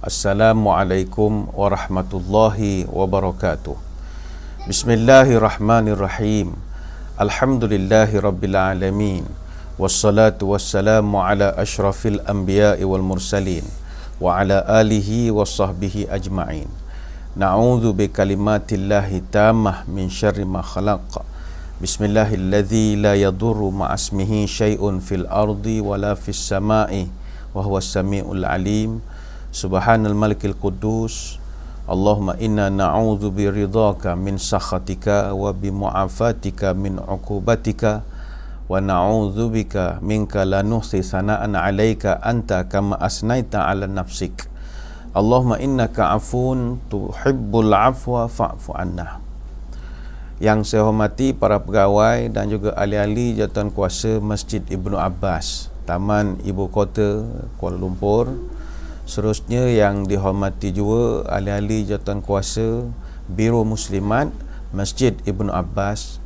Assalamualaikum warahmatullahi wabarakatuh. Bismillahirrahmanirrahim. Alhamdulillahi rabbil alamin. Wassalatu wassalamu ala ashrafil anbiya'i wal mursalin wa ala alihi wa sahbihi ajma'in. Na'udzu bi kalimatillahi tammah min syarri ma khalaq. Bismillahilladzi la yadurru ma'asmihi syai'un fil ardi wala fis sama'i wa huwas samiul alim. Subhanal malikil quddus. Allahumma inna na'udzu biridhaka min sakhatika wa bimu'afatika min uqubatika wa na'udzu bika minka la nuhsi sana'an 'alaika anta kama asnaita 'ala nafsik. Allahumma innaka 'afun tuhibbul 'afwa fa'fu 'anna. Yang saya hormati para pegawai dan juga ahli-ahli jawatankuasa Masjid Ibnu Abbas, Taman Ibu Kota Kuala Lumpur. Seterusnya yang dihormati juga ahli-ahli jawatankuasa Biro Muslimat Masjid Ibnu Abbas.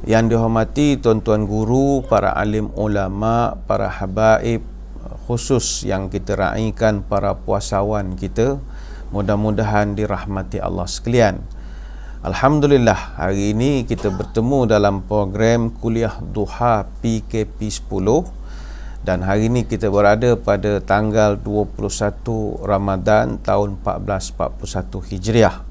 Yang dihormati tuan-tuan guru, para alim ulama, para habaib, khusus yang kita raikan para puasawan kita, mudah-mudahan dirahmati Allah sekalian. Alhamdulillah, hari ini kita bertemu dalam program Kuliah Duha PKP 10. Dan hari ini kita berada pada tanggal 21 Ramadan tahun 1441 Hijriah.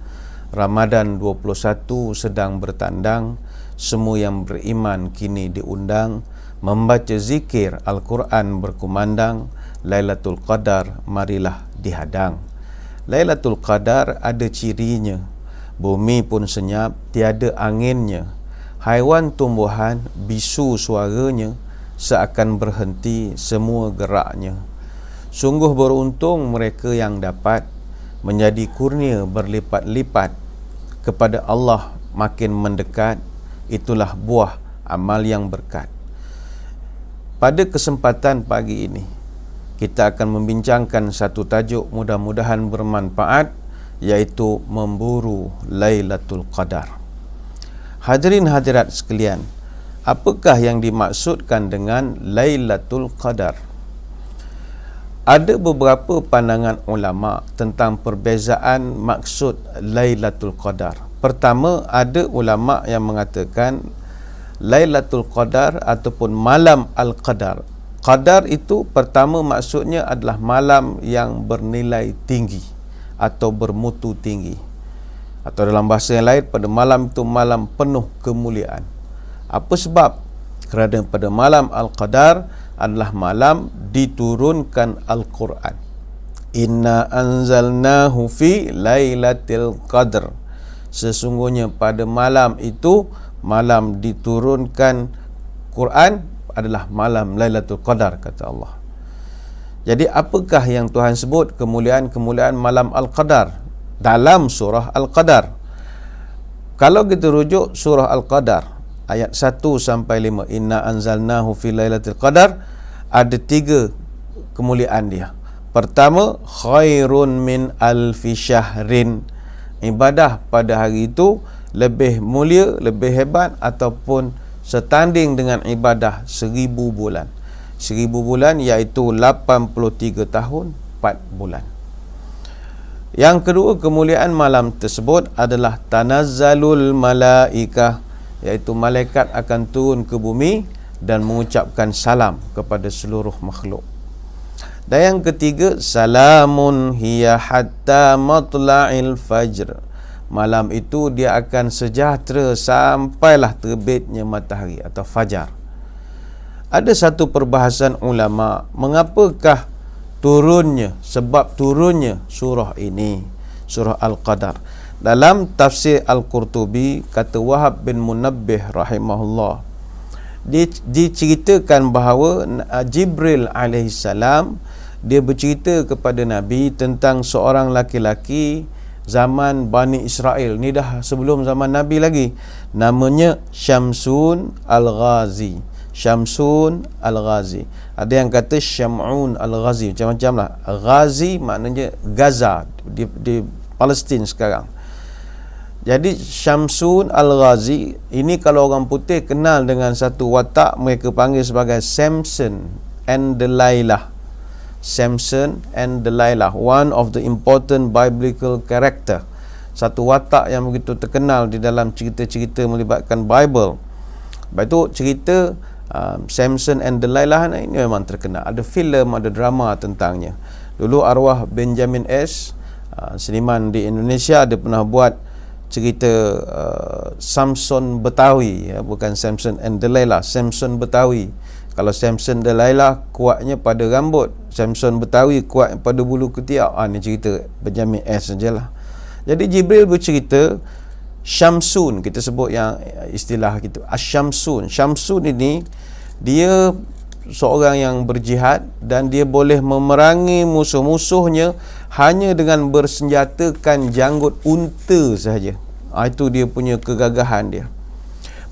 Ramadan 21 sedang bertandang. Semua yang beriman kini diundang membaca zikir Al-Quran berkumandang. Lailatul Qadar marilah dihadang. Lailatul Qadar ada cirinya. Bumi pun senyap, tiada anginnya. Haiwan tumbuhan bisu suaranya, seakan berhenti semua geraknya. Sungguh beruntung mereka yang dapat menjadi kurnia berlipat-lipat. Kepada Allah makin mendekat, itulah buah amal yang berkat. Pada kesempatan pagi ini, kita akan membincangkan satu tajuk mudah-mudahan bermanfaat, iaitu memburu Lailatul Qadar. Hadirin hadirat sekalian, apakah yang dimaksudkan dengan Lailatul Qadar? Ada beberapa pandangan ulama tentang perbezaan maksud Lailatul Qadar. Pertama, ada ulama yang mengatakan Lailatul Qadar ataupun malam Al-Qadar. Qadar itu pertama maksudnya adalah malam yang bernilai tinggi atau bermutu tinggi. Atau dalam bahasa yang lain, pada malam itu malam penuh kemuliaan. Apa sebab? Kerana pada malam Al-Qadar adalah malam diturunkan Al-Quran. Inna anzalnahu fi lailatul qadr. Sesungguhnya pada malam itu, malam diturunkan Quran adalah malam Lailatul Qadar, kata Allah. Jadi apakah yang Tuhan sebut kemuliaan-kemuliaan malam Al-Qadar dalam surah Al-Qadar? Kalau kita rujuk surah Al-Qadar ayat 1 sampai 5, inna anzalnahu fi lailatul qadar, ada 3 kemuliaan dia. Pertama, khairun min alfi syahrin. Ibadah pada hari itu lebih mulia, lebih hebat ataupun setanding dengan ibadah 1000 bulan. 1000 bulan iaitu 83 tahun 4 bulan. Yang kedua, kemuliaan malam tersebut adalah tanazzalul malaikah, iaitu malaikat akan turun ke bumi dan mengucapkan salam kepada seluruh makhluk. Dan yang ketiga, salamun hiya hatta matla'il fajr. Malam itu dia akan sejahtera sampailah terbitnya matahari atau fajar. Ada satu perbahasan ulama, mengapakah turunnya, sebab turunnya surah ini, surah Al-Qadar. Dalam tafsir Al-Qurtubi, kata Wahab bin Munabbih rahimahullah, diceritakan bahawa Jibril alaihissalam, dia bercerita kepada Nabi tentang seorang laki-laki zaman Bani Israel. Ni dah sebelum zaman Nabi lagi. Namanya Syamsun Al-Ghazi. Syamsun Al-Ghazi. Ada yang kata Syam'un Al-Ghazi, macam-macam lah. Ghazi maknanya Gaza di Palestin sekarang. Jadi Syamsun Al-Ghazi ini, kalau orang putih kenal dengan satu watak, mereka panggil sebagai Samson and Delilah. Samson and Delilah, one of the important biblical character, satu watak yang begitu terkenal di dalam cerita-cerita melibatkan Bible. Lepas tu cerita Samson and Delilah ini memang terkenal, ada filem, ada drama tentangnya. Dulu arwah Benjamin S, seniman di Indonesia, dia pernah buat cerita Samson Betawi, ya, bukan Samson and Delilah, Samson Betawi. Kalau Samson Delilah kuatnya pada rambut, Samson Betawi kuat pada bulu ketiak. Ni cerita Benjamin S sajalah. Jadi Jibril bercerita Syamsun, kita sebut yang istilah gitu, Asyamsun. Syamsun ini dia seorang yang berjihad dan dia boleh memerangi musuh-musuhnya hanya dengan bersenjatakan janggut unta sahaja. Itu dia punya kegagahan dia.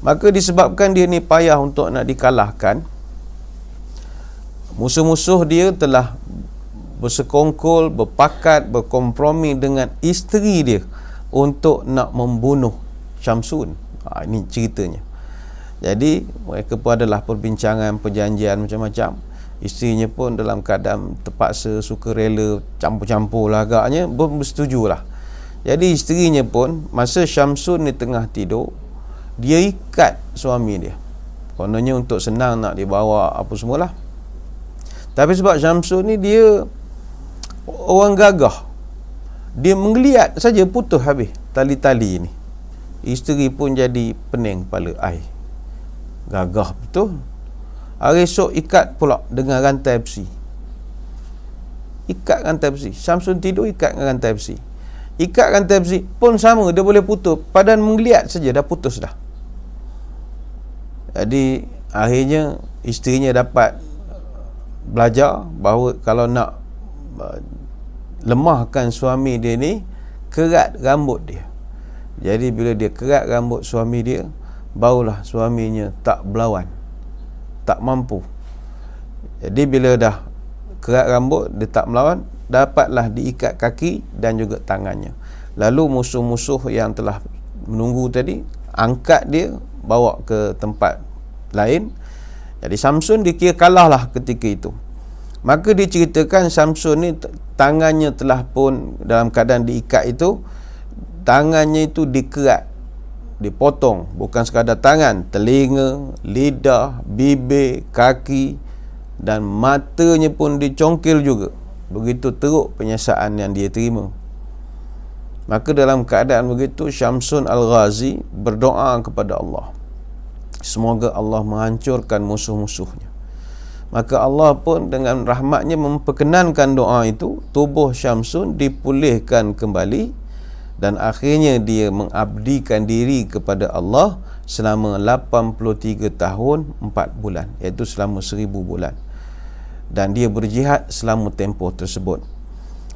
Maka disebabkan dia ni payah untuk nak dikalahkan, musuh-musuh dia telah bersekongkol, berpakat, berkompromi dengan isteri dia untuk nak membunuh Syamsun. Ini ceritanya. Jadi mereka pun adalah perbincangan, perjanjian macam-macam. Isterinya pun dalam keadaan terpaksa, suka rela, campur-campur lah agaknya, bersetujulah. Jadi isterinya pun, masa Syamsun ni tengah tidur, dia ikat suami dia. Kononnya untuk senang nak dibawa apa semualah. Tapi sebab Syamsun ni dia orang gagah, dia menggeliat saja, putus habis tali-tali ni. Isteri pun jadi pening kepala. Gagah betul. Hari esok ikat pula dengan rantai besi. Ikat rantai besi. Syamsun tidur, ikat dengan rantai besi. Ikat rantai besi pun sama, dia boleh putus. Padan menggeliat saja dah putus dah. Jadi akhirnya isterinya dapat belajar bahawa kalau nak lemahkan suami dia ni, kerat rambut dia. Jadi bila dia kerat rambut suami dia, barulah suaminya tak berlawan, tak mampu. Jadi bila dah kerat rambut, dia tak melawan, dapatlah diikat kaki dan juga tangannya. Lalu musuh-musuh yang telah menunggu tadi angkat dia, bawa ke tempat lain. Jadi Samsun dikira kalah lah ketika itu. Maka diceritakan Samsun ni tangannya telah pun dalam keadaan diikat itu, tangannya itu dikerat, dipotong. Bukan sekadar tangan, telinga, lidah, bibir, kaki dan matanya pun dicongkil juga. Begitu teruk penyiasaan yang dia terima. Maka dalam keadaan begitu, Syamsun Al-Ghazi berdoa kepada Allah, semoga Allah menghancurkan musuh-musuhnya. Maka Allah pun dengan rahmatnya memperkenankan doa itu, tubuh Syamsun dipulihkan kembali dan akhirnya dia mengabdikan diri kepada Allah selama 83 tahun 4 bulan, iaitu selama 1000 bulan. Dan dia berjihad selama tempoh tersebut.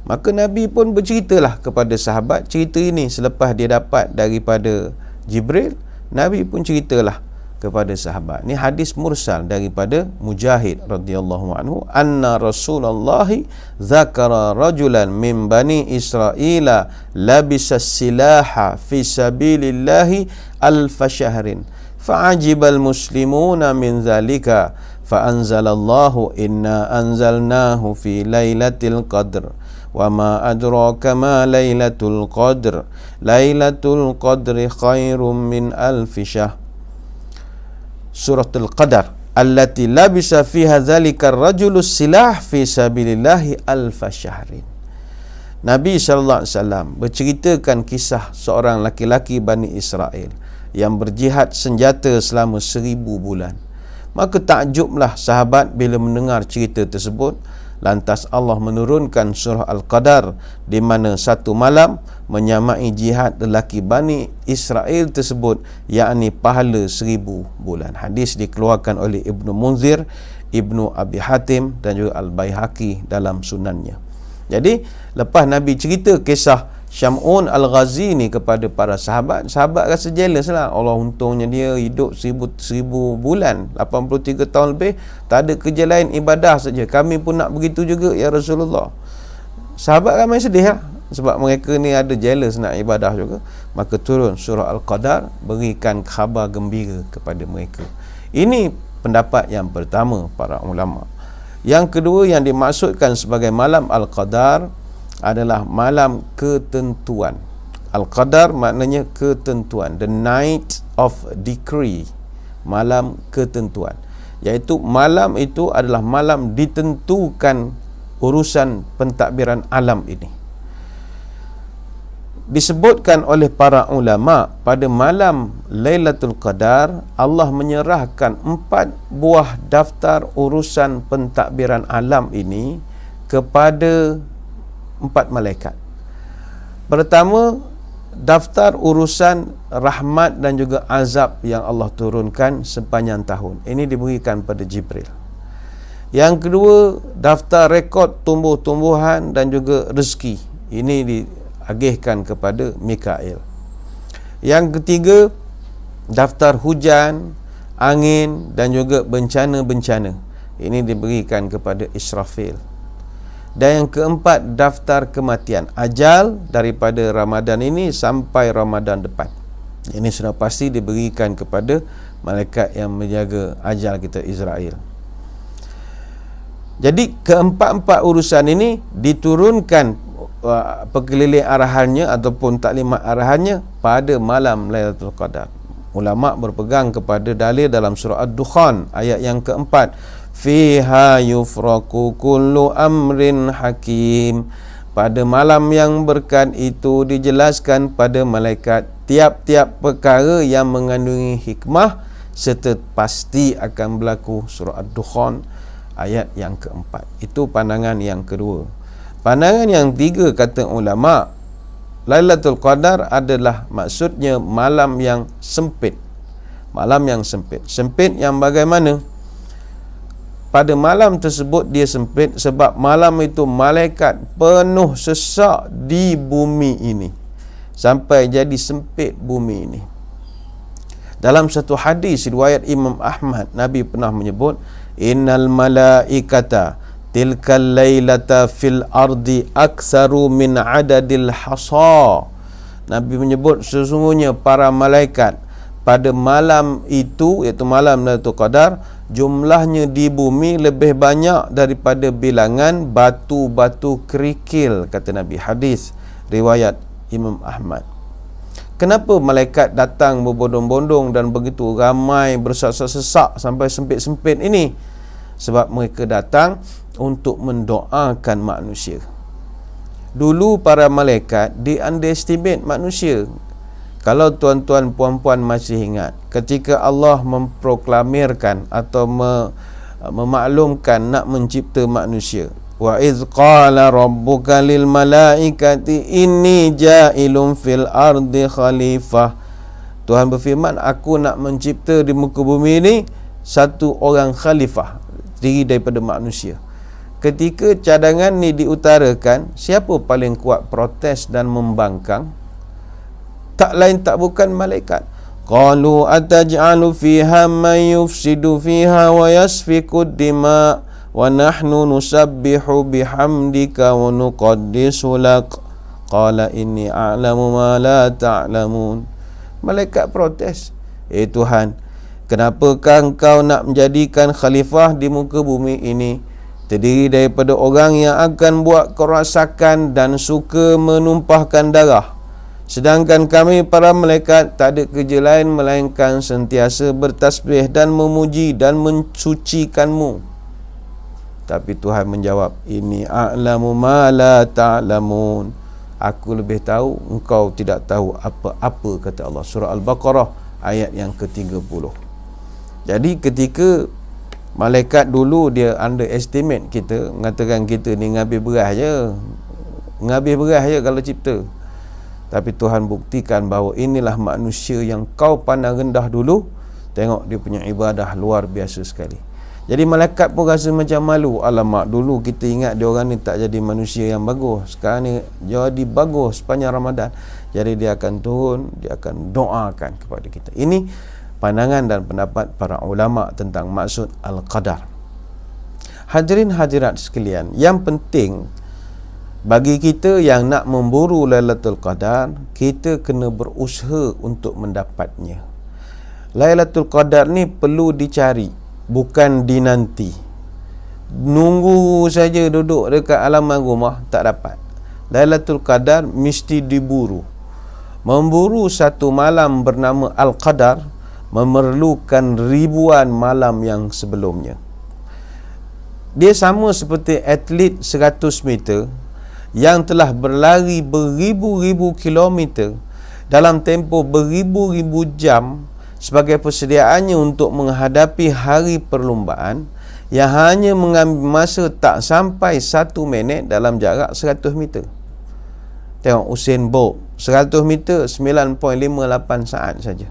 Maka Nabi pun berceritalah kepada sahabat cerita ini selepas dia dapat daripada Jibril. Nabi pun ceritalah kepada sahabat. Ini hadis mursal daripada Mujahid radhiyallahu anhu, anna Rasulullah zakara rajulan min bani Israila labisa silaha fi sabilillahi alfa syahrin fa'ajibal muslimuna min zalika fa'anzalallahu inna anzalnahu fi lailatul qadr wa ma adraka ma lailatul qadr lailatul qadri khairum min alfi syahr. Suratul Qadar allati labisa fiha dzalikar rajulus silah fi sabilillahi alfa syahrin. Nabi SAW berceritakan kisah seorang laki-laki Bani Israel yang berjihad senjata selama 1000 bulan. Maka takjublah sahabat bila mendengar cerita tersebut. Lantas Allah menurunkan surah Al-Qadar, di mana satu malam menyamai jihad lelaki Bani Israel tersebut, yakni pahala 1000 bulan. Hadis dikeluarkan oleh Ibnu Munzir, Ibnu Abi Hatim dan juga Al-Baihaqi dalam sunannya. Jadi lepas Nabi cerita kisah Syam'un Al-Ghazi ni kepada para sahabat, sahabat rasa jealous lah. Allah, untungnya dia hidup 1000 bulan, 83 tahun lebih, tak ada kerja lain, ibadah saja. Kami pun nak begitu juga ya Rasulullah. Sahabat ramai sedih lah, sebab mereka ni ada jealous nak ibadah juga. Maka turun surah Al-Qadar, berikan khabar gembira kepada mereka. Ini pendapat yang pertama para ulama. Yang kedua yang dimaksudkan sebagai malam Al-Qadar adalah malam ketentuan. Al-Qadar maknanya ketentuan, the night of decree, malam ketentuan, iaitu malam itu adalah malam ditentukan urusan pentadbiran alam ini. Disebutkan oleh para ulama, pada malam Lailatul Qadar Allah menyerahkan 4 buah daftar urusan pentadbiran alam ini kepada 4 malaikat. Pertama, daftar urusan rahmat dan juga azab yang Allah turunkan sepanjang tahun. Ini diberikan pada Jibril. Yang kedua, daftar rekod tumbuh-tumbuhan dan juga rezeki. Ini diagihkan kepada Mikail. Yang ketiga, daftar hujan, angin dan juga bencana-bencana. Ini diberikan kepada Israfil. Dan yang keempat, daftar kematian, ajal daripada Ramadan ini sampai Ramadan depan. Ini sudah pasti diberikan kepada malaikat yang menjaga ajal kita, Israel. Jadi keempat-empat urusan ini diturunkan perkeliling arahannya ataupun taklimat arahannya pada malam Lailatul Qadar. Ulama berpegang kepada dalil dalam surah Ad-Dukhan ayat yang keempat, fiha yufraku kullu amrin hakim. Pada malam yang berkat itu dijelaskan pada malaikat tiap-tiap perkara yang mengandungi hikmah serta pasti akan berlaku. Surah Ad-Dukhan ayat yang keempat. Itu pandangan yang kedua. Pandangan yang tiga, kata ulama, Lailatul Qadar adalah maksudnya malam yang sempit. Malam yang sempit. Sempit yang bagaimana? Pada malam tersebut dia sempit sebab malam itu malaikat penuh sesak di bumi ini, sampai jadi sempit bumi ini. Dalam satu hadis riwayat Imam Ahmad, Nabi pernah menyebut, innal malaikata tilkal lailata fil ardi aktsaru min adadil hasa. Nabi menyebut sesungguhnya para malaikat pada malam itu, iaitu malam Lailatul Qadar, jumlahnya di bumi lebih banyak daripada bilangan batu-batu kerikil, kata Nabi. Hadis riwayat Imam Ahmad. Kenapa malaikat datang berbondong-bondong dan begitu ramai, bersesak-sesak sampai sempit-sempit ini? Sebab mereka datang untuk mendoakan manusia. Dulu para malaikat di-underestimate manusia. Kalau tuan-tuan puan-puan masih ingat, ketika Allah memproklamirkan atau memaklumkan nak mencipta manusia, wa iz qala rabbuka lil malaikati inni ja'ilun fil ardi khalifah. Tuhan berfirman, aku nak mencipta di muka bumi ini satu orang khalifah, diri daripada manusia. Ketika cadangan ni diutarakan, siapa paling kuat protes dan membangkang? Tak lain tak bukan malaikat. Qalu ataj'alu fiha man yufsidu fiha wa yasfiku dima wa nahnu nusabbihu bihamdika wa nuqaddisu lak. Qala inni a'lamu ma la ta'lamun. Malaikat protes, Tuhan, kenapakah engkau nak menjadikan khalifah di muka bumi ini terdiri daripada orang yang akan buat kerosakan dan suka menumpahkan darah, sedangkan kami para malaikat tak ada kerja lain melainkan sentiasa bertasbih dan memuji dan mensucikanmu. Tapi Tuhan menjawab, inni a'lamu ma la ta'lamun. Aku lebih tahu, engkau tidak tahu apa-apa, kata Allah. Surah Al-Baqarah ayat yang ke-30. Jadi ketika malaikat dulu dia underestimate kita, mengatakan kita ni ngabih beras je kalau cipta. Tapi Tuhan buktikan bahawa inilah manusia yang kau pandang rendah dulu. Tengok dia punya ibadah luar biasa sekali. Jadi malaikat pun rasa macam malu. Alamak, dulu kita ingat dia orang ni tak jadi manusia yang bagus, sekarang ni jadi bagus sepanjang Ramadan. Jadi dia akan turun, dia akan doakan kepada kita. Ini pandangan dan pendapat para ulama tentang maksud Al-Qadar. Hadirin hadirat sekalian, yang penting bagi kita yang nak memburu Lailatul Qadar, kita kena berusaha untuk mendapatnya. Lailatul Qadar ni perlu dicari, bukan dinanti. nunggu saja duduk dekat halaman rumah tak dapat. Lailatul Qadar mesti diburu. Memburu satu malam bernama Al-Qadar memerlukan ribuan malam yang sebelumnya. Dia sama seperti atlet 100 meter yang telah berlari beribu-ribu kilometer dalam tempoh beribu-ribu jam sebagai persediaannya untuk menghadapi hari perlombaan yang hanya mengambil masa tak sampai 1 minit dalam jarak 100 meter. Tengok Usain Bolt 100 meter 9.58 saat saja.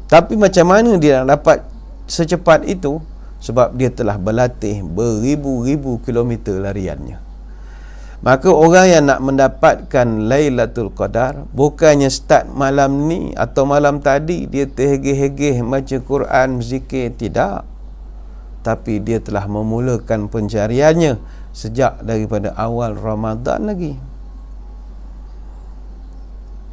Tapi macam mana dia nak dapat secepat itu? Sebab dia telah berlatih beribu-ribu kilometer lariannya. Maka orang yang nak mendapatkan Lailatul Qadar bukannya start malam ni atau malam tadi dia terhegeh-hegeh baca Quran, zikir, tidak. Tapi dia telah memulakan pencariannya sejak daripada awal Ramadan lagi.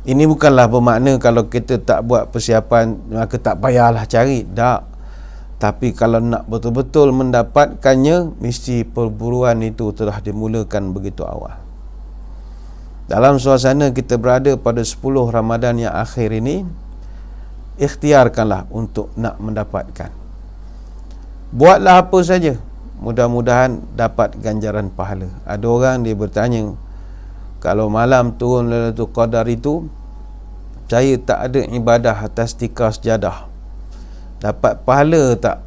Ini bukanlah bermakna kalau kita tak buat persiapan maka tak payahlah cari, tak. Tapi kalau nak betul-betul mendapatkannya, mesti perburuan itu telah dimulakan begitu awal. Dalam suasana kita berada pada 10 Ramadan yang akhir ini, ikhtiarkanlah untuk nak mendapatkan. Buatlah apa saja, mudah-mudahan dapat ganjaran pahala. Ada orang dia bertanya, kalau malam turun Lailatul Qadar itu, saya tak ada ibadah atas tikar sejadah, dapat pahala tak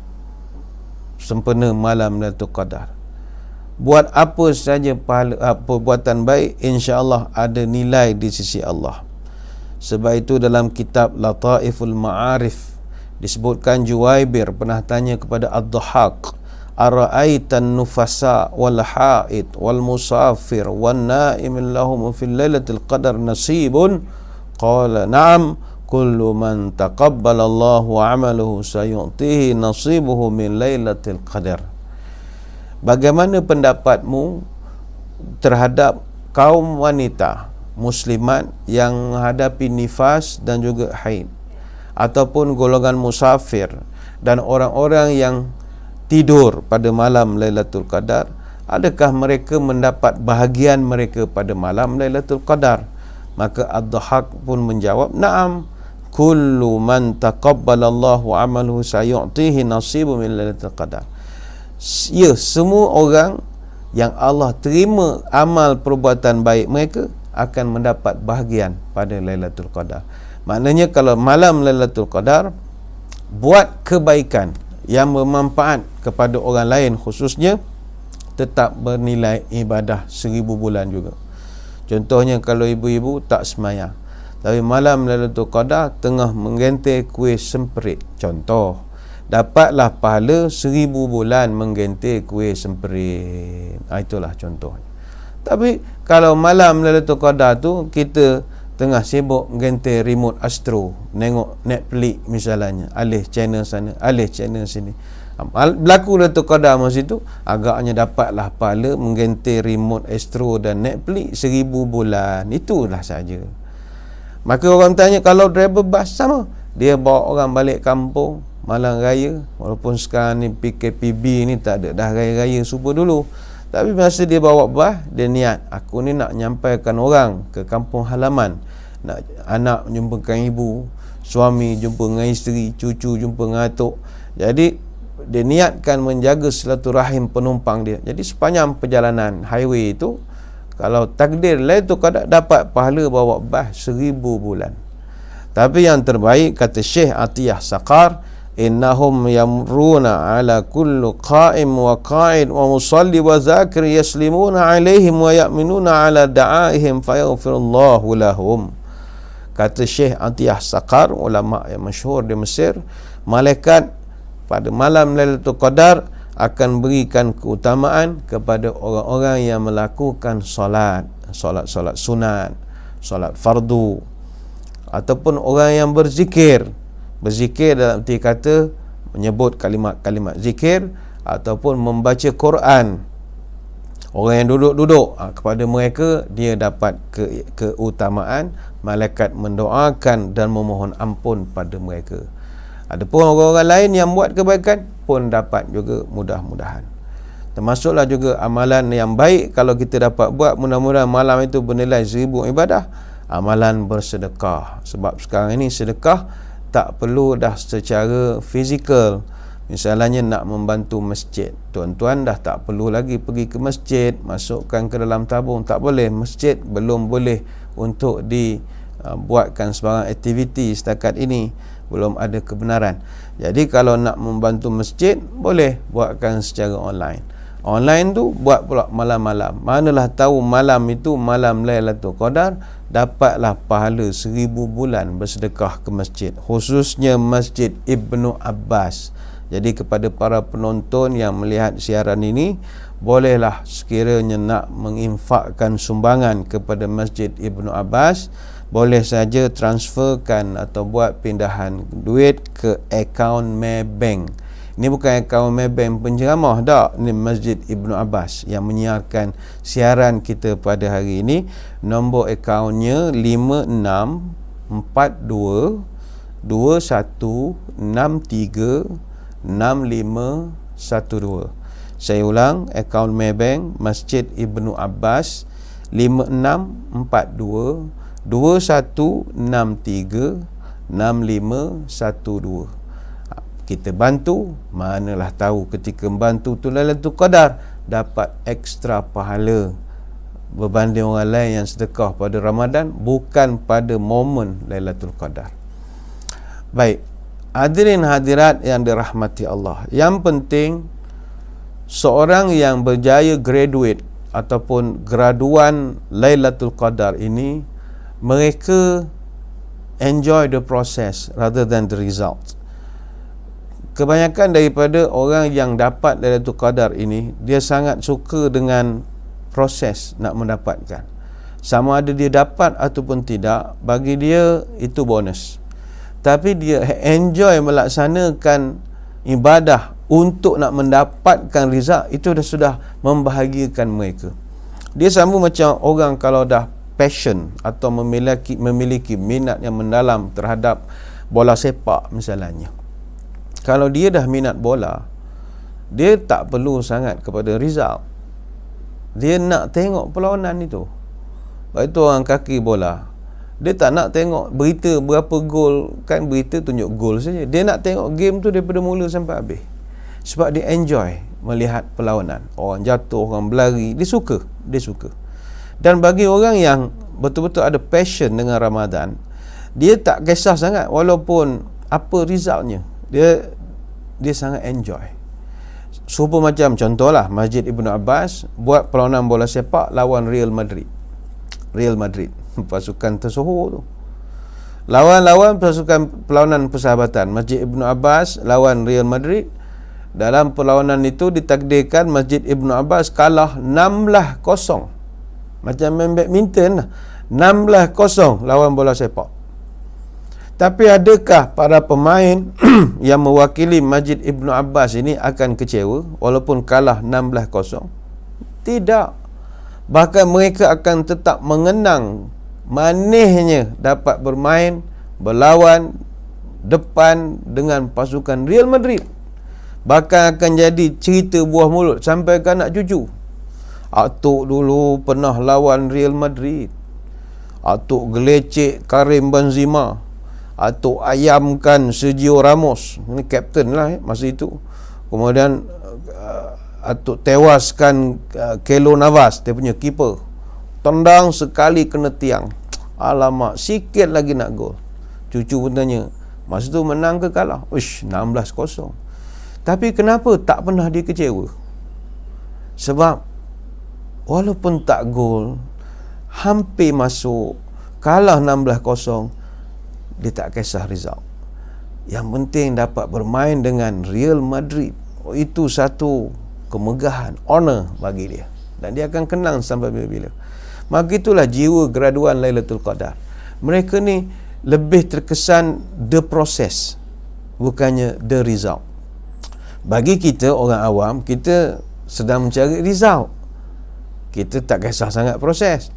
sempena malam Lailatul Qadar? Buat apa saja pahala, perbuatan baik, insya-Allah ada nilai di sisi Allah. Sebab itu dalam kitab Lataiful Ma'arif disebutkan Juwaibir pernah tanya kepada Ad-Dhahhak, ara'aitan nufasa wal haid wal musafir wan naim lahum fil lailatul qadar nasibun? Qala na'am, kullu man taqabbala Allahu 'amalahu sayu'tihi nasibuhu min lailatul qadar. Bagaimana pendapatmu terhadap kaum wanita muslimat yang menghadapi nifas dan juga haid, ataupun golongan musafir dan orang-orang yang tidur pada malam Lailatul Qadar? Adakah mereka mendapat bahagian mereka pada malam Lailatul Qadar? Maka Ad-Dhahhak pun menjawab, na'am, kullu man taqabbalallahu 'amaluhu sayu'tihi nasibu min Lailatul Qadar. Ya, semua orang yang Allah terima amal perbuatan baik mereka akan mendapat bahagian pada Lailatul Qadar. Maknanya kalau malam Lailatul Qadar buat kebaikan yang bermanfaat kepada orang lain khususnya, tetap bernilai ibadah 1000 bulan juga. Contohnya kalau ibu-ibu tak semayang, tapi malam Lailatul Qadar tengah menggentir kuih semperit, contoh, dapatlah pahala 1000 bulan menggentir kuih semperit. Itulah contohnya. Tapi kalau malam Lailatul Qadar tu kita tengah sibuk menggentir remote Astro, nengok Netflix misalnya, alih channel sana, alih channel sini, berlaku Lailatul Qadar masa itu, agaknya dapatlah pahala menggentir remote Astro dan Netflix 1000 bulan. Itulah saja. Maka orang tanya, kalau driver bas sama, dia bawa orang balik kampung malam raya, walaupun sekarang ni PKPB ni tak ada dah raya-raya super dulu, tapi masa dia bawa bas, dia niat, aku ni nak nyampaikan orang ke kampung halaman, nak anak jumpakan ibu, suami jumpa dengan isteri, cucu jumpa dengan atuk. Jadi dia niatkan menjaga silaturahim penumpang dia. Jadi sepanjang perjalanan highway itu, kalau takdir Lailatul Qadar, dapat pahala bawa bas 1000 bulan. Tapi yang terbaik, kata Syekh Atiyah Saqar, innahum yamruna ala kullu qa'im wa qa'id wa musalli wa zakir yaslimuna alaihim wa ya'minuna ala da'aihim fayaghfirullahu lahum. Kata Syekh Atiyah Saqar, ulama yang masyhur di Mesir, malaikat pada malam Lailatul Qadar akan berikan keutamaan kepada orang-orang yang melakukan solat sunat, solat fardu, ataupun orang yang berzikir dalam arti kata menyebut kalimat-kalimat zikir ataupun membaca Quran. Orang yang duduk-duduk, kepada mereka dia dapat keutamaan, malaikat mendoakan dan memohon ampun pada mereka. Adapun orang-orang lain yang buat kebaikan pun dapat juga mudah-mudahan. Termasuklah juga amalan yang baik kalau kita dapat buat, mudah-mudahan malam itu bernilai 1000 ibadah, amalan bersedekah. Sebab sekarang ini sedekah tak perlu dah secara fizikal. Misalnya nak membantu masjid, tuan-tuan dah tak perlu lagi pergi ke masjid, masukkan ke dalam tabung, tak boleh. Masjid belum boleh untuk dibuatkan sebarang aktiviti setakat ini, belum ada kebenaran. Jadi kalau nak membantu masjid, boleh buatkan secara online. Online tu buat pula malam-malam. Manalah tahu malam itu malam Lailatul Qadar, dapatlah pahala 1000 bulan bersedekah ke masjid, khususnya Masjid Ibnu Abbas. Jadi kepada para penonton yang melihat siaran ini, bolehlah sekiranya nak menginfakkan sumbangan kepada Masjid Ibnu Abbas, boleh saja transferkan atau buat pindahan duit ke akaun Maybank. Ini bukan akaun Maybank penceramah, tak. Ini Masjid Ibnu Abbas yang menyiarkan siaran kita pada hari ini. Nombor akaunnya 564221636512. Saya ulang, akaun Maybank Masjid Ibnu Abbas 564221636512. Kita bantu, manalah tahu ketika membantu tu Lailatul Qadar dapat ekstra pahala berbanding orang lain yang sedekah pada Ramadan bukan pada momen Lailatul Qadar. Baik, hadirin hadirat yang dirahmati Allah, yang penting seorang yang berjaya graduate ataupun graduan Lailatul Qadar ini, mereka enjoy the process rather than the result. Kebanyakan daripada orang yang dapat Lailatul Qadar ini, dia sangat suka dengan proses nak mendapatkan. Sama ada dia dapat ataupun tidak, bagi dia itu bonus. Tapi dia enjoy melaksanakan ibadah untuk nak mendapatkan rizal, itu sudah membahagiakan mereka. Dia sama macam orang kalau dah passion atau memiliki minat yang mendalam terhadap bola sepak misalnya. Kalau dia dah minat bola, dia tak perlu sangat kepada result. Dia nak tengok perlawanan itu. Sebab itu orang kaki bola, dia tak nak tengok berita berapa gol, kan berita tunjuk gol saja. Dia nak tengok game tu daripada mula sampai habis. Sebab dia enjoy melihat perlawanan. Orang jatuh, orang berlari, dia suka. Dan bagi orang yang betul-betul ada passion dengan Ramadan, dia tak kisah sangat walaupun apa resultnya. Dia sangat enjoy. Serupa macam contohlah Masjid Ibnu Abbas buat perlawanan bola sepak lawan Real Madrid, pasukan tersohor tu. Lawan pasukan perlawanan persahabatan, Masjid Ibnu Abbas lawan Real Madrid. Dalam perlawanan itu ditakdirkan Masjid Ibnu Abbas kalah 16-0. Macam main badminton lah, 16-0 lawan bola sepak. Tapi adakah para pemain yang mewakili Masjid Ibnu Abbas ini akan kecewa walaupun kalah 16-0? Tidak. Bahkan mereka akan tetap mengenang manisnya dapat bermain, berlawan depan dengan pasukan Real Madrid. Bahkan akan jadi cerita buah mulut sampai ke anak cucu. Atuk dulu pernah lawan Real Madrid. Atuk gelecek Karim Benzema. Atuk ayamkan Sergio Ramos, ini kapten lah masa itu. Kemudian atuk tewaskan Keylor Navas, dia punya keeper. Tendang sekali kena tiang. Alamak, sikit lagi nak gol. Cucu pun tanya, masa tu menang ke kalah? 16-0. Tapi kenapa tak pernah dia kecewa? Sebab walaupun tak gol, hampir masuk, kalah 16-0, dia tak kisah result. Yang penting dapat bermain dengan Real Madrid. Itu satu kemegahan, honor bagi dia. Dan dia akan kenang sampai bila-bila. Maka itulah jiwa graduan Lailatul Qadar. Mereka ni lebih terkesan the process, bukannya the result. Bagi kita orang awam, kita sedang mencari result. Kita tak kisah sangat proses.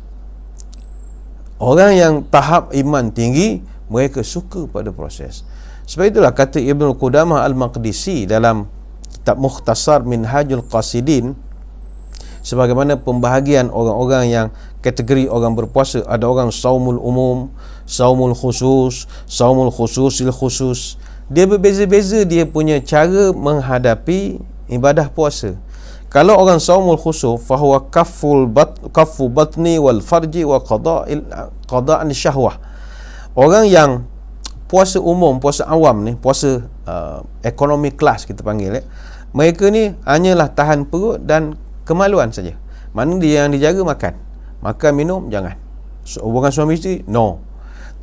Orang yang tahap iman tinggi, mereka suka pada proses. Sebab itulah kata Ibnu Qudamah Al-Maqdisi dalam kitab Mukhtasar Minhajul Qasidin, sebagaimana pembahagian orang-orang yang kategori orang berpuasa. Ada orang saumul umum, saumul khususil khusus. Dia berbeza-beza dia punya cara menghadapi ibadah puasa. Kalau orang saumul khusus, fahuwa kaffu batni wal farji wa qada'an syahwah. Orang yang puasa umum, puasa awam ni, puasa economy class kita panggil, mereka ni hanyalah tahan perut dan kemaluan saja. Mana dia yang dijaga makan minum jangan, hubungan suami isteri no.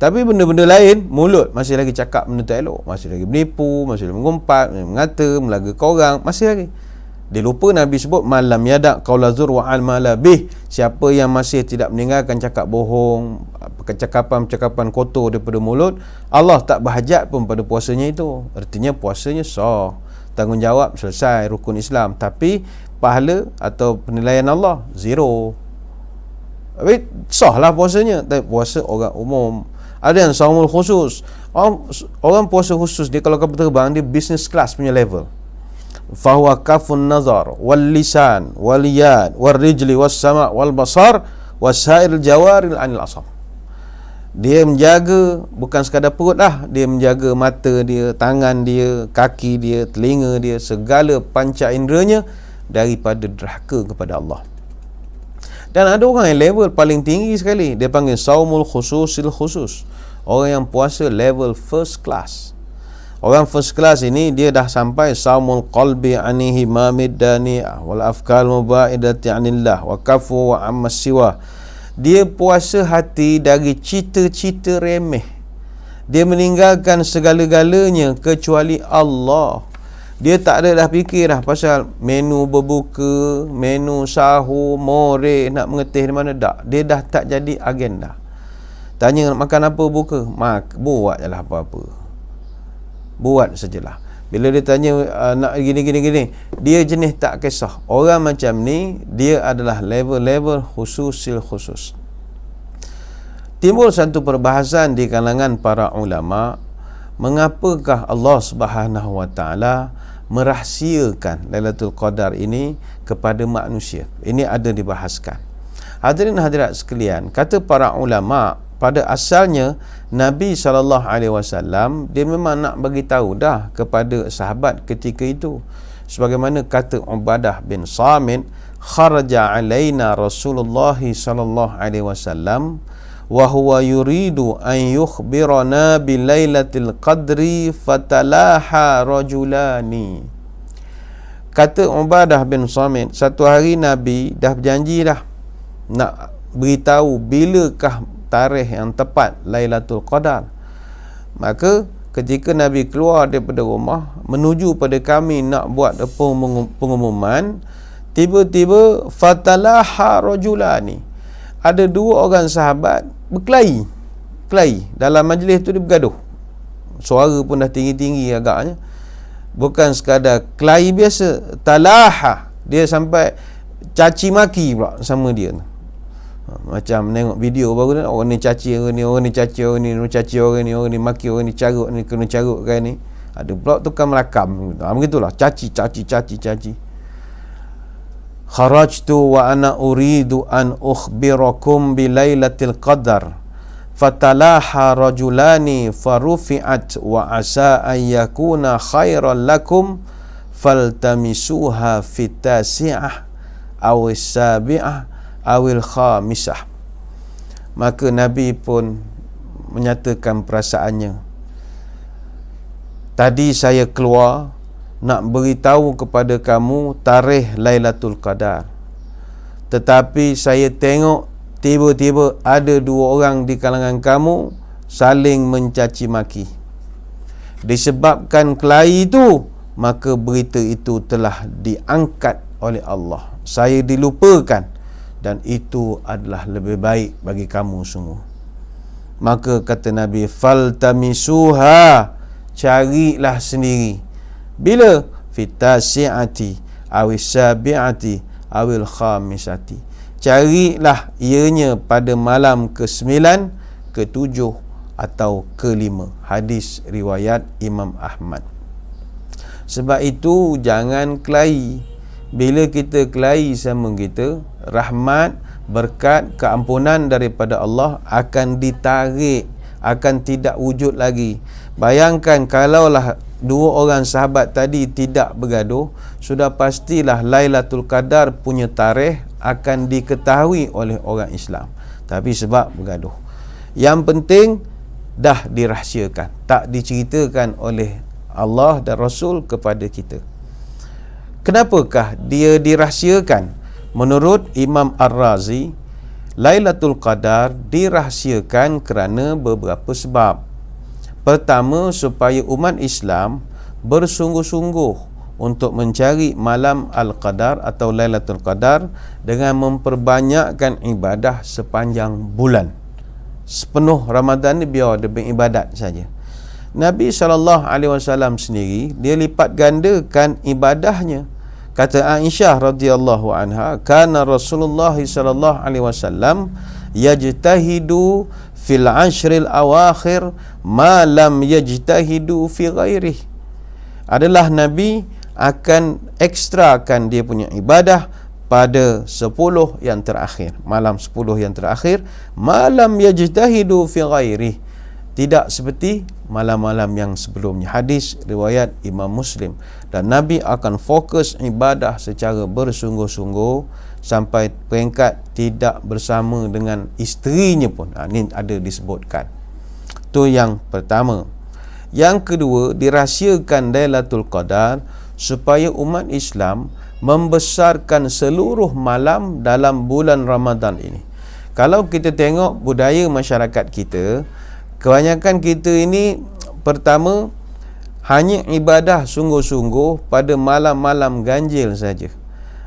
Tapi benda-benda lain, mulut masih lagi cakap benda tak elok, masih lagi menipu, masih lagi mengumpat, mengata, melaga korang, masih lagi. Dia lupa Nabi sebut malam yadak qaula zur wa al malabih. Siapa yang masih tidak meninggalkan cakap bohong, cakapan kotor daripada mulut, Allah tak berhajat pun pada puasanya itu. Artinya puasanya sah, tanggungjawab selesai, rukun Islam. Tapi pahala atau penilaian Allah zero. Tapi sah lah puasanya. Tapi puasa orang umum. Ada yang saumul khusus. Orang puasa khusus dia kalau kapal terbang, dia business class punya level. Fahuwa kafun nazar wal lisan wal yad wal rijli was sama' wal basar wasair jawaril anil asam. Dia menjaga bukan sekadar perut lah, dia menjaga mata dia, tangan dia, kaki dia, telinga dia, segala panca inderanya daripada derhaka kepada Allah. Dan ada orang yang level paling tinggi sekali, dia panggil saumul khususil khusus. Orang yang puasa level first class. Orang first class ini dia dah sampai saumul qalbi anihi mamidani wal afkal mubaidati anillah wa kafu wa amma siwa. Dia puasa hati dari cita-cita remeh. Dia meninggalkan segala-galanya kecuali Allah. Dia tak ada dah fikir dah pasal menu berbuka, menu sahur, more, nak mengetih di mana, tak. Dia dah tak jadi agenda. Tanya nak makan apa buka, buat je lah apa-apa. Buat sajalah. Bila dia tanya nak gini, dia jenis tak kisah. Orang macam ni, dia adalah level-level khususil khusus. Timbul satu perbahasan di kalangan para ulama, mengapakah Allah Subhanahu wa taala merahsiakan Lailatul Qadar ini kepada manusia? Ini ada dibahaskan. Hadirin hadirat sekalian, kata para ulama, pada asalnya Nabi SAW dia memang nak bagi tahu dah kepada sahabat ketika itu. Sebagaimana kata Ubadah bin Samit, kharaja alaina Rasulullah SAW wa huwa yuridu an yukhbirana bi lailatul qadri fatalaha rajulani. Kata Ubadah bin Samit, satu hari Nabi dah berjanji dah nak beritahu bilakah tarikh yang tepat Lailatul Qadar. Maka ketika Nabi keluar daripada rumah menuju pada kami nak buat pengumuman, tiba-tiba fatalaha rajulani, ada dua orang sahabat berkelahi dalam majlis tu. Dia bergaduh, suara pun dah tinggi-tinggi agaknya, bukan sekadar kelahi biasa, talaha, dia sampai caci maki pula sama dia. Macam tengok video baru ni, orang ni caci orang ni, orang ni caci orang ni, caci orang ni maki orang ni, carut ni, kena carut kan ni. Ada pula tukang melakam. Begitulah, caci. Kharajtu wa ana uridu an ukhbirakum bi lailatul qadar fatalaha rajulani farufi'at wa asa an yakuna khairan lakum faltamisuha fitasi'ah aw sabi'ah awil khamisah. Maka Nabi pun menyatakan perasaannya, tadi saya keluar nak beritahu kepada kamu tarikh Lailatul Qadar, tetapi saya tengok tiba-tiba ada dua orang di kalangan kamu saling mencaci maki. Disebabkan kelahi itu, maka berita itu telah diangkat oleh Allah, saya dilupakan, dan itu adalah lebih baik bagi kamu semua. Maka kata Nabi, faltamisuha, carilah sendiri. Bila? Fitasi'ati awis sabi'ati awil khamisati, carilah ianya pada malam ke-9, ke-7 atau ke-5. Hadis riwayat Imam Ahmad. Sebab itu jangan kelahi. bila kita kelahi sama kita, rahmat, berkat, keampunan daripada Allah akan ditarik, akan tidak wujud lagi. Bayangkan kalaulah dua orang sahabat tadi tidak bergaduh, sudah pastilah Lailatul Qadar punya tarikh akan diketahui oleh orang Islam. Tapi sebab bergaduh, yang penting dah dirahsiakan, tak diceritakan oleh Allah dan Rasul kepada kita. Kenapakah dia dirahsiakan? Menurut Imam Ar-Razi, Lailatul Qadar dirahsiakan kerana beberapa sebab. Pertama, supaya umat Islam bersungguh-sungguh untuk mencari malam Al-Qadar atau Lailatul Qadar dengan memperbanyakkan ibadah sepanjang bulan. Sepenuh Ramadan ni biar dia beribadat saja. Nabi SAW sendiri, dia lipat gandakan ibadahnya. Kata Aisyah radhiyallahu anha, kana Rasulullah SAW yajtahidu fil ashril awakhir ma lam yajtahidu fi ghairih. Adalah Nabi akan ekstrakan dia punya ibadah pada 10 yang terakhir, malam 10 yang terakhir, malam yajtahidu fi ghairih, tidak seperti malam-malam yang sebelumnya. Hadis riwayat Imam Muslim. Dan Nabi akan fokus ibadah secara bersungguh-sungguh sampai peringkat tidak bersama dengan isterinya pun. Ini ada disebutkan. Itu yang pertama. Yang kedua, dirahsiakan Lailatul Qadar supaya umat Islam membesarkan seluruh malam dalam bulan Ramadan ini. Kalau kita tengok budaya masyarakat kita, kebanyakan kita ini pertama hanya ibadah sungguh-sungguh pada malam-malam ganjil saja.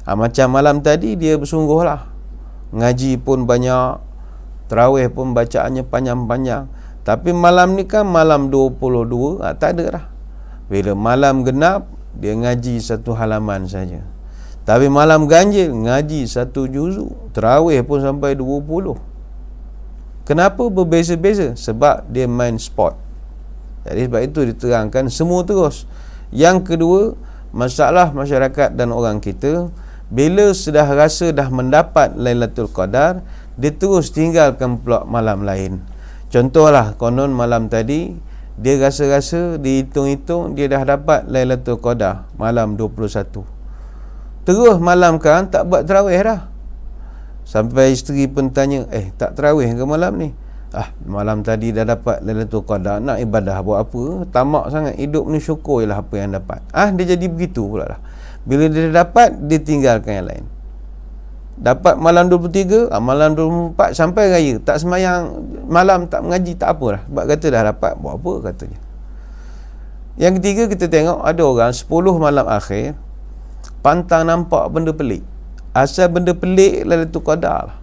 Macam malam tadi dia bersungguhlah, ngaji pun banyak, tarawih pun bacaannya panjang-panjang. Tapi malam ni kan malam 22, tak ada dah. Bila malam genap, dia ngaji satu halaman saja. Tapi malam ganjil, ngaji satu juzuk, tarawih pun sampai 20. Kenapa berbeza-beza? Sebab dia main sport. Jadi sebab itu diterangkan semua terus. Yang kedua, masalah masyarakat dan orang kita, bila sudah rasa dah mendapat Lailatul Qadar, dia terus tinggalkan pula malam lain. Contohlah, konon malam tadi dia rasa-rasa, dihitung-hitung dia dah dapat Lailatul Qadar malam 21. Terus malam kan tak buat tarawih dah. Sampai isteri pun tanya, tak tarawih ke malam ni? Malam tadi dah dapat Lailatul Qadar, nak ibadah buat apa? Tamak sangat hidup ni, syukurlah apa yang dapat. Dia jadi begitu pula lah. Bila dia dapat, dia tinggalkan yang lain. Dapat malam 23, malam 24 sampai raya tak semayang malam, tak mengaji, tak apa dah. Sebab kata dah dapat, buat apa katanya. Yang ketiga, kita tengok ada orang 10 malam akhir pantang nampak benda pelik. Asal benda pelik Lailatul Qadar lah.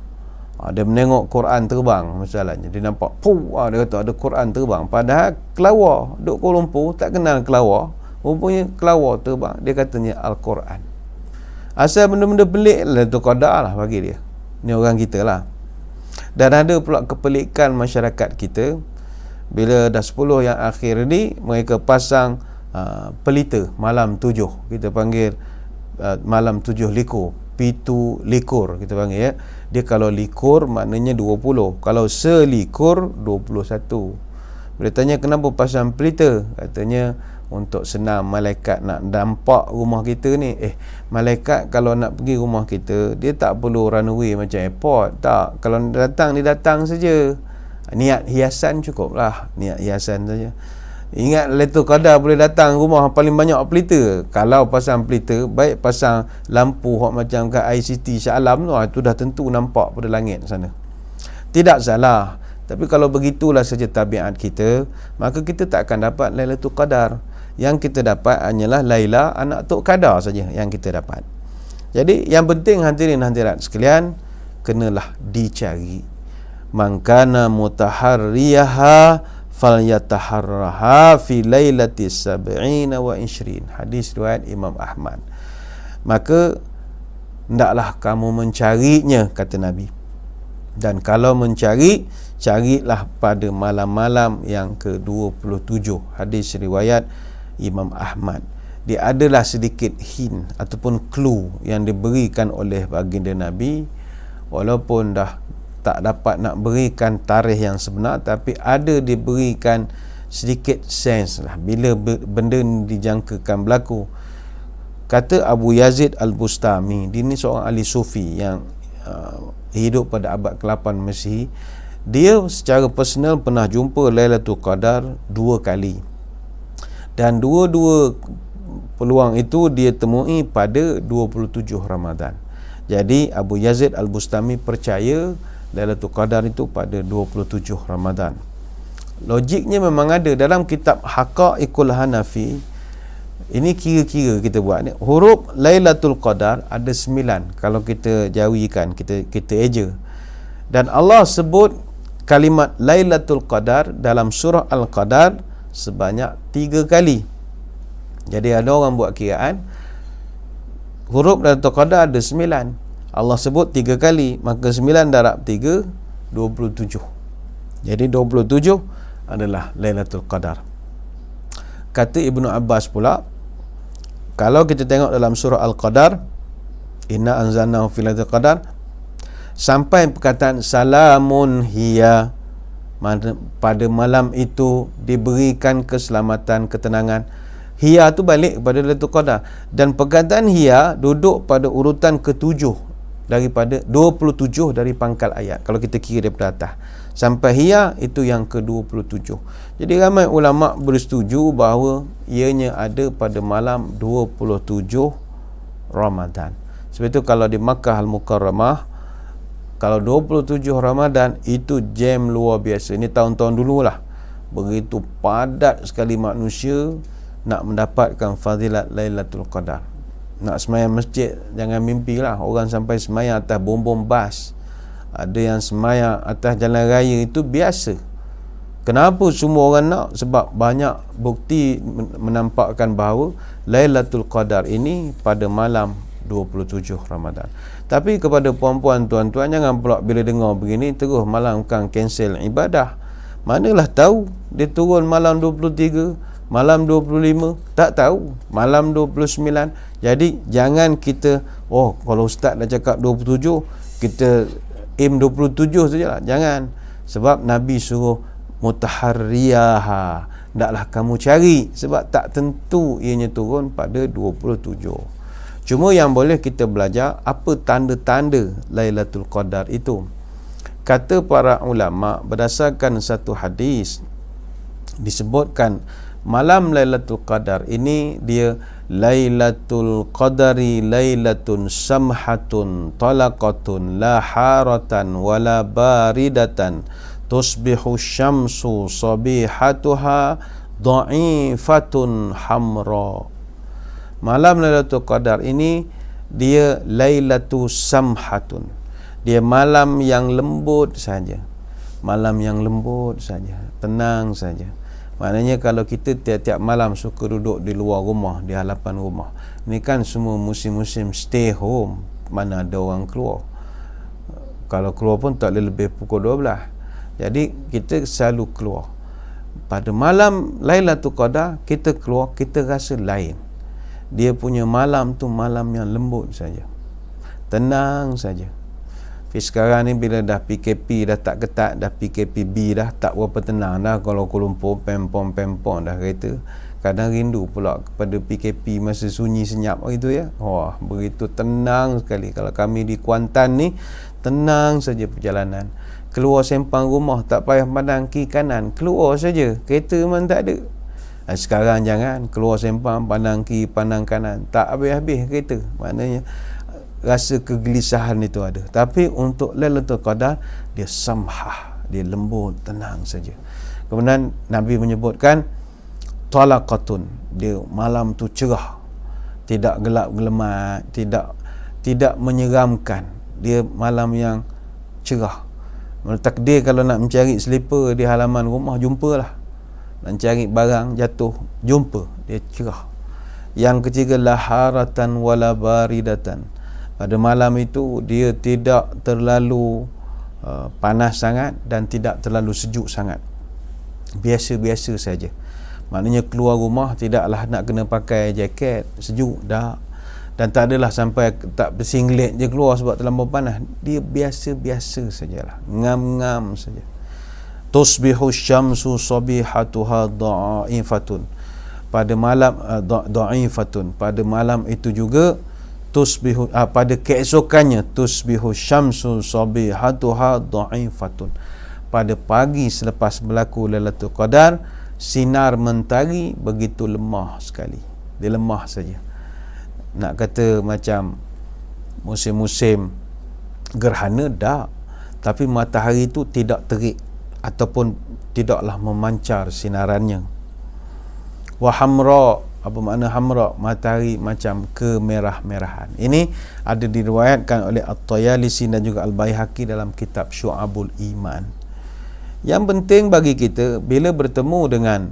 Dia menengok Quran terbang masalahnya. Dia nampak, dia kata ada Quran terbang. Padahal kelawar, duduk Kuala Lumpur, tak kenal kelawar. Rupanya kelawar terbang. Dia katanya Al-Quran. Asal benda-benda pelik Lailatul Qadar lah bagi dia. Ni orang kita lah. Dan ada pula kepelikan masyarakat kita. Bila dah 10 yang akhir ni, mereka pasang pelita malam 7. Kita panggil malam 7 likur. Pitu likur kita panggil ya. Dia kalau likur maknanya 20. Kalau selikur 21. Bila tanya kenapa pasang pelita, katanya untuk senang malaikat nak nampak rumah kita ni. Malaikat kalau nak pergi rumah kita, dia tak perlu runway macam airport. Tak. Kalau datang, dia datang saja. Niat hiasan cukup lah. Niat hiasan saja. Ingat Lailatul Qadar boleh datang rumah paling banyak pelita. Kalau pasang pelita, baik pasang lampu macam kat ICT Shah Alam tu, itu dah tentu nampak pada langit sana. Tidak salah. Tapi kalau begitulah saja tabiat kita, maka kita tak akan dapat Lailatul Qadar. Yang kita dapat hanyalah Laila anak Tok Qadar saja yang kita dapat. Jadi yang penting hadirin hadirat sekalian, kenalah dicari. Man kana mutaharriyaha falyataharraha fi lailati 70 wa 20. Hadis riwayat Imam Ahmad. Maka hendaklah kamu mencarinya, kata Nabi. Dan kalau mencari, carilah pada malam-malam yang ke-27. Hadis riwayat Imam Ahmad. dia adalah sedikit hint ataupun clue yang diberikan oleh baginda Nabi, walaupun dah tak dapat nak berikan tarikh yang sebenar, tapi ada diberikan sedikit sense lah bila benda ni dijangkakan berlaku. Kata Abu Yazid Al-Bustami, dia ni seorang ahli sufi yang hidup pada abad ke-8 Masihi. Dia secara personal pernah jumpa Lailatul Qadar 2 kali, dan dua-dua peluang itu dia temui pada 27 Ramadan. Jadi Abu Yazid Al-Bustami percaya Lailatul Qadar itu pada 27 Ramadan. Logiknya memang ada dalam kitab Haqaiqul Hanafi. Ini kira-kira kita buat ni, huruf Lailatul Qadar ada 9 kalau kita jawikan, kita eja. Dan Allah sebut kalimat Lailatul Qadar dalam surah Al-Qadar sebanyak 3 kali. Jadi ada orang buat kiraan huruf Lailatul Qadar ada 9, Allah sebut 3 kali, maka 9 darab 3 27. Jadi 27 adalah Lailatul Qadar. Kata Ibnu Abbas pula, kalau kita tengok dalam surah Al-Qadar, inna anzalnahu fi lailatul qadar, sampai perkataan salamun hiya, pada malam itu diberikan keselamatan, ketenangan. Hiya tu balik kepada Lailatul Qadar, dan perkataan hiya duduk pada urutan ke-7 daripada 27 dari pangkal ayat kalau kita kira daripada atas sampai hiya, itu yang ke-27. Jadi ramai ulama bersetuju bahawa ianya ada pada malam 27 Ramadan. Sebab itu kalau di Makkah Al-Mukarramah, kalau 27 Ramadan itu jam luar biasa. Ini tahun-tahun dululah, begitu padat sekali manusia nak mendapatkan fadilat Lailatul Qadar. Nak semayang masjid, jangan mimpilah orang sampai semayang atas bom-bom bas, ada yang semayang atas jalan raya, itu biasa. Kenapa semua orang nak? Sebab banyak bukti menampakkan bahawa Lailatul Qadar ini pada malam 27 Ramadan. Tapi kepada puan-puan, tuan-tuan, jangan pula bila dengar begini terus malamkan cancel ibadah. Manalah tahu dia turun malam 23, malam 25, tak tahu malam 29. Jadi jangan kita, kalau ustaz dah cakap 27, kita aim 27 sajalah. Jangan. Sebab Nabi suruh mutaharriyaha, taklah kamu cari, sebab tak tentu ianya turun pada 27. Cuma yang boleh kita belajar apa tanda-tanda Lailatul Qadar itu. Kata para ulama, berdasarkan satu hadis disebutkan malam Lailatul Qadar ini dia Lailatul Qadari lailatun samhatun talaqatun la haratan wala baridatan tusbihu syamsu sabihatuha dha'ifatun hamra. Malam Lailatul Qadar ini dia Lailatul Samhatun, dia malam yang lembut saja, malam yang lembut saja, tenang saja. Maknanya kalau kita tiap-tiap malam suka duduk di luar rumah, di halaman rumah, ni kan semua musim-musim stay home, mana ada orang keluar. Kalau keluar pun tak lebih pukul 12. Jadi kita selalu keluar. Pada malam Lailatul Qadar kita keluar, kita rasa lain. Dia punya malam tu malam yang lembut saja, tenang saja. Tapi sekarang ni bila dah PKP dah tak ketat, dah PKPB dah tak berapa tenang dah. Kalau Kuala Lumpur pempong dah kereta, kadang rindu pula kepada PKP masa sunyi senyap gitu ya. Wah, begitu tenang sekali. Kalau kami di Kuantan ni, tenang saja perjalanan. Keluar sempang rumah tak payah pandang kiri kanan, keluar saja, kereta memang tak ada. Sekarang jangan, keluar sempang pandang kiri pandang kanan, tak habis-habis kereta. Maknanya rasa kegelisahan itu ada. Tapi untuk Lailatul Qadar dia samhah, dia lembut, tenang saja. Kemudian Nabi menyebutkan talaqatun, dia malam tu cerah, tidak gelap gelamat, tidak menyeramkan. Dia malam yang cerah. Takdir kalau nak mencari selipar di halaman rumah, jumpalah. Nak cari barang jatuh, jumpa, dia cerah. Yang ketiga, laharatan wala baridatan. Pada malam itu dia tidak terlalu panas sangat dan tidak terlalu sejuk sangat, biasa-biasa saja. Maknanya keluar rumah tidaklah nak kena pakai jaket sejuk dah, dan tak adalah sampai tak bersinglet je keluar sebab terlampau panas. Dia biasa-biasa sajalah, ngam-ngam saja. Tusbihu syamsu sabihatuha dha'ifatun, pada malam dha'ifatun, pada malam itu juga tusbihu, pada keesokannya tusbihu syamsu sabihatuha dha'ifatun, pada pagi selepas berlaku Lailatul Qadar, sinar mentari begitu lemah sekali. Dia lemah saja. Nak kata macam musim-musim gerhana dak, tapi matahari itu tidak terik ataupun tidaklah memancar sinarannya. Wa hamra, apa makna hamra? Matahari macam kemerah-merahan. Ini ada diriwayatkan oleh At-Tayalisi dan juga Al-Baihaqi dalam kitab Syu'abul Iman. Yang penting bagi kita bila bertemu dengan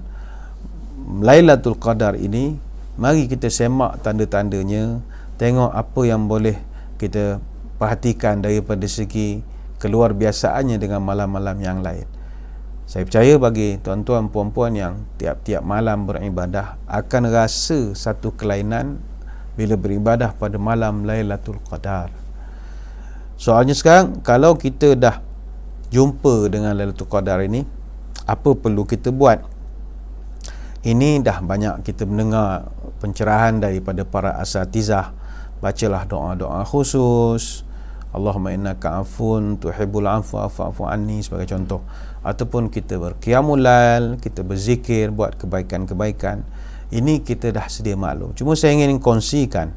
Lailatul Qadar ini, mari kita semak tanda-tandanya, tengok apa yang boleh kita perhatikan daripada segi keluar biasaannya dengan malam-malam yang lain. Saya percaya bagi tuan-tuan puan-puan yang tiap-tiap malam beribadah akan rasa satu kelainan bila beribadah pada malam Lailatul Qadar. Soalnya sekarang, kalau kita dah jumpa dengan Lailatul Qadar ini, apa perlu kita buat? Ini dah banyak kita mendengar pencerahan daripada para asatizah. Bacalah doa-doa khusus, Allahumma innaka afun tuhibbul afwa fa'fu anni, sebagai contoh. Ataupun kita berqiyamul lail, kita berzikir, buat kebaikan-kebaikan. Ini kita dah sedia maklum. Cuma saya ingin kongsikan,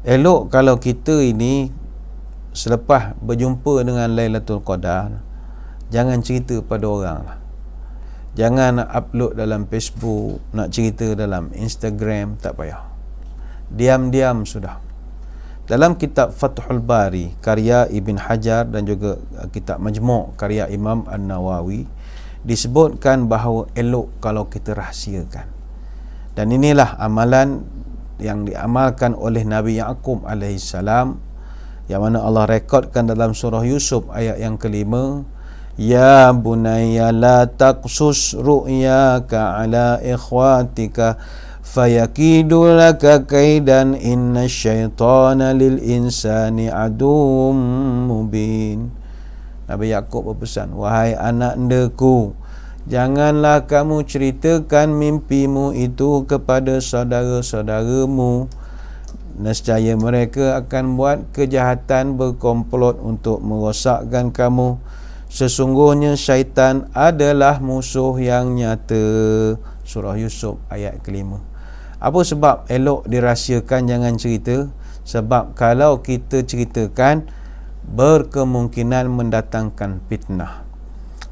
elok kalau kita ini selepas berjumpa dengan Lailatul Qadar, jangan cerita pada orang lah. Jangan nak upload dalam Facebook, nak cerita dalam Instagram, tak payah. Diam-diam sudah. Dalam kitab Fathul Bari karya Ibn Hajar dan juga kitab Majmu' karya Imam An-Nawawi, disebutkan bahawa elok kalau kita rahsiakan. Dan inilah amalan yang diamalkan oleh Nabi Yaqub alaihissalam, yang mana Allah rekodkan dalam surah Yusuf ayat yang kelima, ya bunayya la taqsus ru'yaka ala ikhwatika fayakidu laka kaidan inna syaitana lil insani adum mubin. Nabi Yaqub berpesan, wahai anak endaku, janganlah kamu ceritakan mimpimu itu kepada saudara-saudaramu. Nescaya mereka akan buat kejahatan, berkomplot untuk merosakkan kamu. Sesungguhnya syaitan adalah musuh yang nyata. Surah Yusuf ayat kelima. Apa sebab elok dirahsiakan, jangan cerita? Sebab kalau kita ceritakan, berkemungkinan mendatangkan fitnah.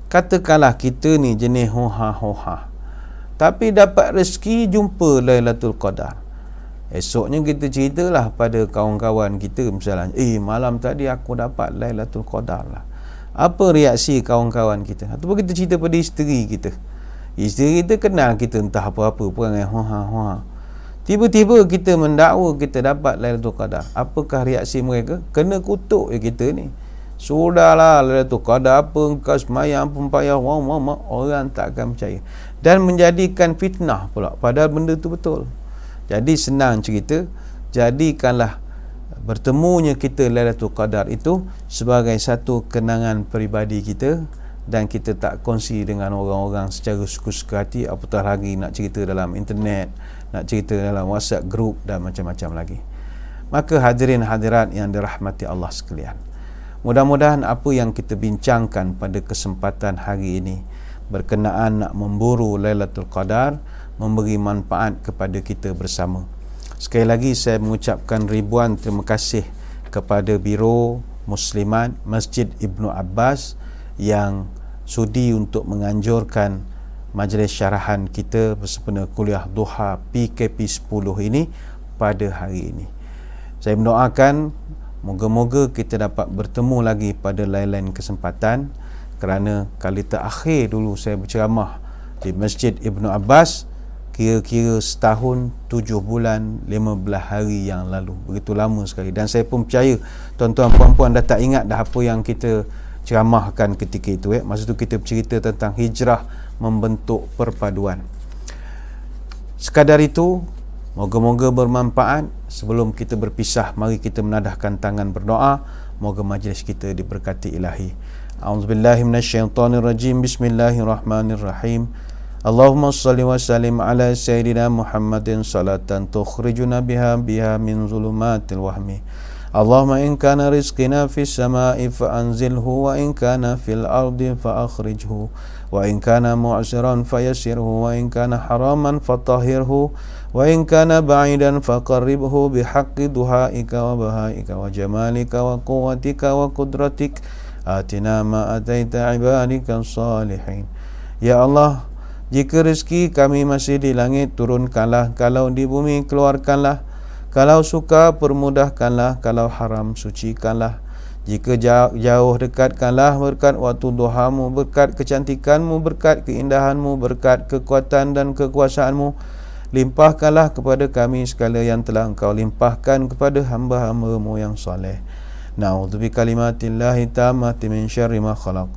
Katakanlah kita ni jenis hoha-hoha, tapi dapat rezeki jumpa Lailatul Qadar. Esoknya kita ceritalah pada kawan-kawan kita, misalnya, malam tadi aku dapat Lailatul Qadar lah. Apa reaksi kawan-kawan kita? Ataupun kita cerita pada isteri kita. Isteri kita kenal kita entah apa-apa, perangai hoha-hoha. Tiba-tiba kita mendakwa kita dapat Lailatul Qadar. Apakah reaksi mereka? Kena kutuk kita ni. Sudahlah, Lailatul Qadar apa, engkau semayang pun payah, orang tak akan percaya. Dan menjadikan fitnah pula, padahal benda tu betul. Jadi senang cerita, jadikanlah bertemunya kita Lailatul Qadar itu sebagai satu kenangan peribadi kita, dan kita tak kongsi dengan orang-orang secara suka-suka hati, apatah lagi nak cerita dalam internet, nak cerita dalam WhatsApp group dan macam-macam lagi. Maka hadirin hadirat yang dirahmati Allah sekalian, mudah-mudahan apa yang kita bincangkan pada kesempatan hari ini berkenaan nak memburu Lailatul Qadar memberi manfaat kepada kita bersama. Sekali lagi saya mengucapkan ribuan terima kasih kepada Biro Muslimat Masjid Ibnu Abbas yang sudi untuk menganjurkan majlis syarahan kita bersempena kuliah duha PKP 10 ini pada hari ini. Saya mendoakan moga-moga kita dapat bertemu lagi pada lain-lain kesempatan, kerana kali terakhir dulu saya berceramah di Masjid Ibnu Abbas kira-kira setahun 7 bulan 15 hari yang lalu. Begitu lama sekali, dan saya pun percaya tuan-tuan puan-puan dah tak ingat dah apa yang kita ceramahkan ketika itu. Masa tu kita bercerita tentang hijrah membentuk perpaduan. Sekadar itu, moga-moga bermanfaat. Sebelum kita berpisah, mari kita menadahkan tangan berdoa. Moga majlis kita diberkati ilahi. A'udzubillahi minasyaitonirrajim. Bismillahirrahmanirrahim. Allahumma salli wa sallim ala sayyidina Muhammadin salatan tukhrijuna biha min zulumatil wahmi. Allahumma in kana rizqina fis sama'i fa anzilhu, wa in kana fil ardi fa akhrijhu, wa in kana mu'siran fayassirhu, wa in kana haraman fatahhirhu, wa in kana ba'idan faqarribhu bihaqqi duhaika wa bahaika wa jamalika wa quwwatika wa qudratik. Atina ma ataita ibadika salihin. Ya Allah, jika rezeki kami masih di langit, turunkanlah. Kalau di bumi, keluarkanlah. Kalau suka, permudahkanlah. Kalau haram, sucikanlah. Jika jauh, dekatkanlah. Berkat waktu duhamu, berkat kecantikanmu, berkat keindahanmu, berkat kekuatan dan kekuasaanmu. Limpahkanlah kepada kami segala yang telah Engkau limpahkan kepada hamba-hambamu yang soleh. Na'udzubi kalimatillahi tammati min syarri ma khalaq.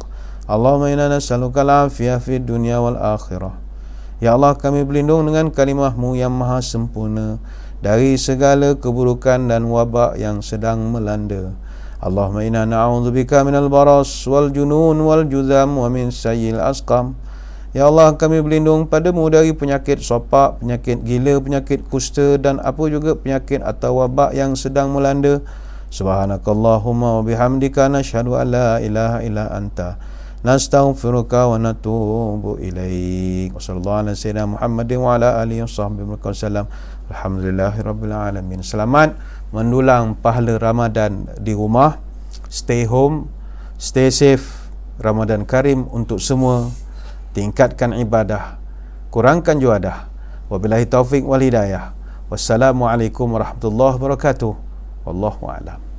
Allahumma inna nas'aluka al-afiyah fid dunya wal akhirah. Ya Allah, kami berlindung dengan kalimah-Mu yang maha sempurna dari segala keburukan dan wabak yang sedang melanda. Allahumma inna na'udzubika minal baras wal junun wal juzam wa min sayyil asqam. Ya Allah, kami berlindung padamu dari penyakit sopak, penyakit gila, penyakit kusta dan apa juga penyakit atau wabak yang sedang melanda. Subhanakallahumma wa bihamdika nashhadu an la ilaha illa anta nastaghfiruka wa natubu ilaik. Wassallallahu ala sayyidina Muhammadin wa ala alihi washabbihi wasallam. Alhamdulillahirabbil alamin. Selamat mendulang pahala Ramadan di rumah. Stay home, stay safe. Ramadan Karim untuk semua. Tingkatkan ibadah, kurangkan juadah. Wabillahi taufik wal hidayah. Wassalamualaikum warahmatullahi wabarakatuh. Wallahu a'lam.